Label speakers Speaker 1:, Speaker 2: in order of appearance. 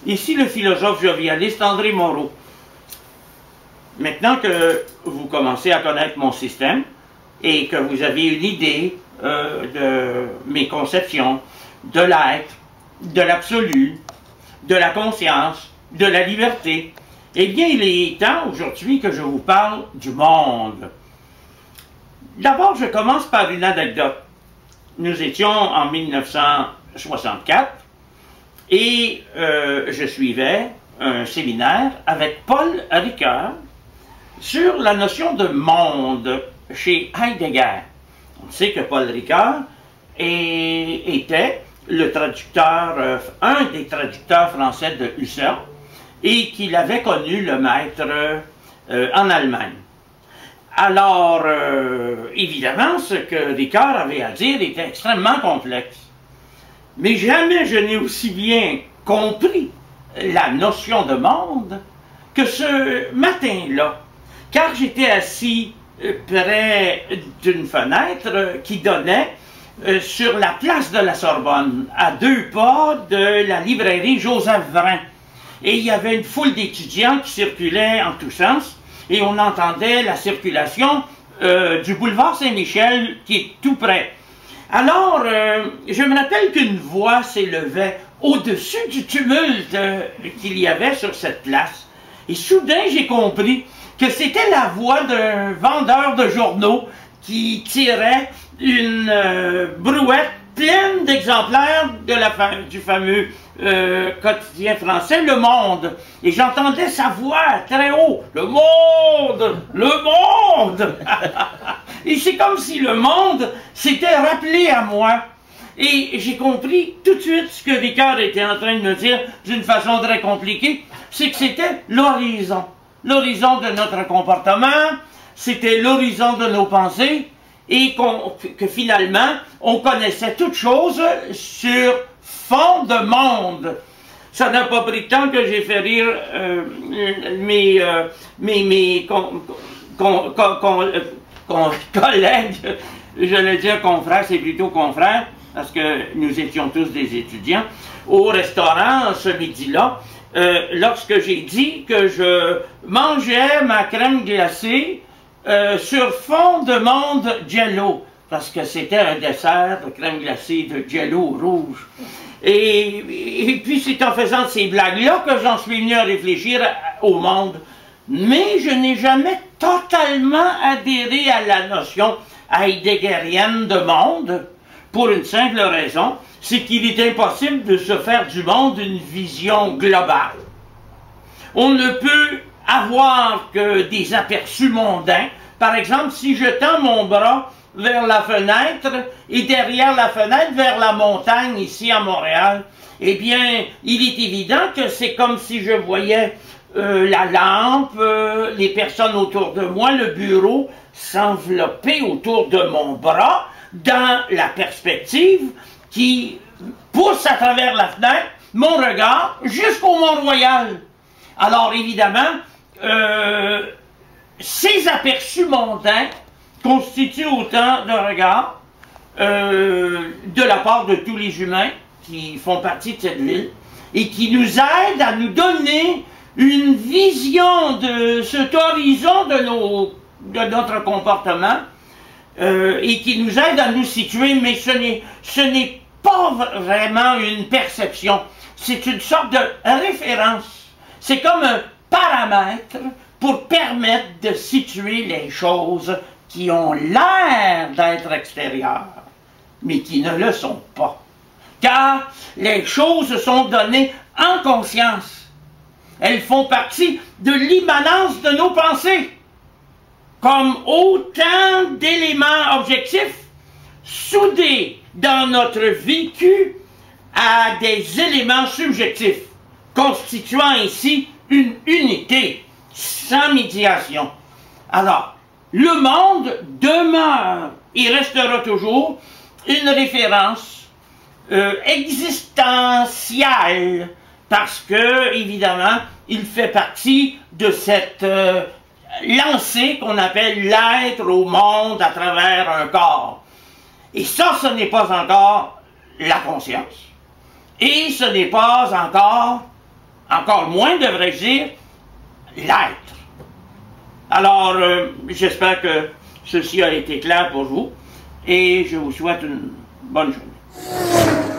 Speaker 1: Ici le philosophe jovialiste André Moreau. Maintenant que vous commencez à connaître mon système et que vous avez une idée de mes conceptions, de l'être, de l'absolu, de la conscience, de la liberté, eh bien il est temps aujourd'hui que je vous parle du monde. D'abord, je commence par une anecdote. Nous étions en 1964 et je suivais un séminaire avec Paul Ricoeur sur la notion de monde chez Heidegger. On sait que Paul Ricoeur était le traducteur, un des traducteurs français de Husserl et qu'il avait connu le maître en Allemagne. Alors, évidemment, ce que Ricoeur avait à dire était extrêmement complexe. Mais jamais je n'ai aussi bien compris la notion de monde que ce matin-là, car j'étais assis près d'une fenêtre qui donnait sur la place de la Sorbonne, à 2 pas de la librairie Joseph-Vrin. Et il y avait une foule d'étudiants qui circulaient en tous sens, et on entendait la circulation du boulevard Saint-Michel qui est tout près. Alors, je me rappelle qu'une voix s'élevait au-dessus du tumulte qu'il y avait sur cette place. Et soudain, j'ai compris que c'était la voix d'un vendeur de journaux qui tirait une brouette pleine d'exemplaires du fameux quotidien français, Le Monde. Et j'entendais sa voix très haut, « Le Monde! Le Monde! » Et c'est comme si le monde s'était rappelé à moi. Et j'ai compris tout de suite ce que Ricoeur était en train de me dire d'une façon très compliquée, c'est que c'était l'horizon. L'horizon de notre comportement, c'était l'horizon de nos pensées, et que finalement, on connaissait toute chose sur fond de monde. Ça n'a pas pris de temps que j'ai fait rire mes collègues, j'allais dire confrères, c'est plutôt confrères, parce que nous étions tous des étudiants, au restaurant ce midi-là, lorsque j'ai dit que je mangeais ma crème glacée sur fond de monde Jello, parce que c'était un dessert de crème glacée de Jello rouge. Et puis c'est en faisant ces blagues-là que j'en suis venu à réfléchir au monde. Mais je n'ai jamais totalement adhéré à la notion heideggerienne de monde, pour une simple raison, c'est qu'il est impossible de se faire du monde une vision globale. On ne peut avoir que des aperçus mondains. Par exemple, si je tends mon bras vers la fenêtre et derrière la fenêtre vers la montagne ici à Montréal, eh bien, il est évident que c'est comme si je voyais la lampe, les personnes autour de moi, le bureau s'envelopper autour de mon bras dans la perspective qui pousse à travers la fenêtre mon regard jusqu'au Mont-Royal. Alors évidemment, ces aperçus mondains constituent autant de regards de la part de tous les humains qui font partie de cette ville et qui nous aident à nous donner une vision de cet horizon de notre comportement et qui nous aide à nous situer, mais ce n'est pas vraiment une perception, c'est une sorte de référence. C'est comme un paramètre pour permettre de situer les choses qui ont l'air d'être extérieures, mais qui ne le sont pas. Car les choses sont données en conscience. Elles font partie de l'immanence de nos pensées, comme autant d'éléments objectifs soudés dans notre vécu à des éléments subjectifs, constituant ainsi une unité sans médiation. Alors, le monde demeure et restera toujours une référence existentielle, parce que, évidemment, il fait partie de cette lancée qu'on appelle l'être au monde à travers un corps. Et ça, ce n'est pas encore la conscience. Et ce n'est pas encore encore moins devrais-je dire l'être. Alors, j'espère que ceci a été clair pour vous et je vous souhaite une bonne journée.